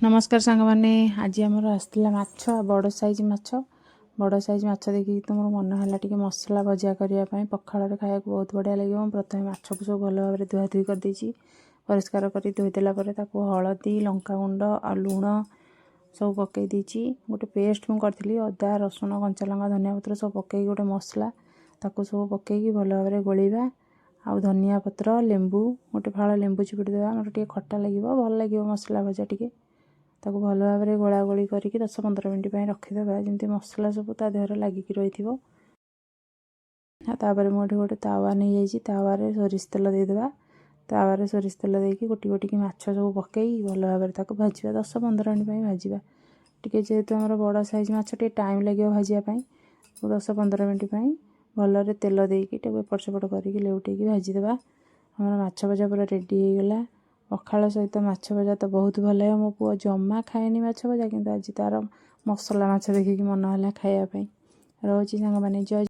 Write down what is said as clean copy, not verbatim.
नमस्कार सांग मैंने आज आमर आसला माछ बड़ साइज माछ देखिए तो मोर मन है टी मसला भजा करने पखाड़ खाया बहुत बढ़िया लगे। प्रथम माछ को सब भल भाव धुआधुई करदे परिष्कार कर धोईदेला हलदी लंका गुंड आ लुण सब पकई गोटे पेस्ट मुझे अदा रसुण कंचा लंका धनिया पत्र सब पकई गोटे मसला ताको सब पकईकी भल भाव गोलैबा आ धनिया पत्र लेंबू गोटे फाड़ लेंबू चिपुड़ी देवा मोटे खट्टा लगे भल लगे मसला भजा टी ताको भल भाव में गोला गोली करके 10-15 मिनट रखीदे जमी मसला सब ता देहर लगिक रही तापर मुझे गोटे तावा नहीं जाइए तावे सोरिष तेल देदेबा तावे सोरिष तेल देकी गोटी गोटी माछ सब पकई भल भाव में भाजवा 10-15 मिनट भाजवा टी जेहेतु आम बड़ साइज माछ टे टाइम लगे भाजापी 10-15 मिनट भल तेल देकी एपट सेपट करके लेउटेकी भाजीदेवा आम माछ भजा पूरा रेडी हो गला। पखाड़ सहित माछ भजा तो बहुत भल है। मो पुआ जमा खाएनी माछ भजा किंतु आज तार मसला माछ देखिकी मन है खायापी रोची सांग मैंने जय।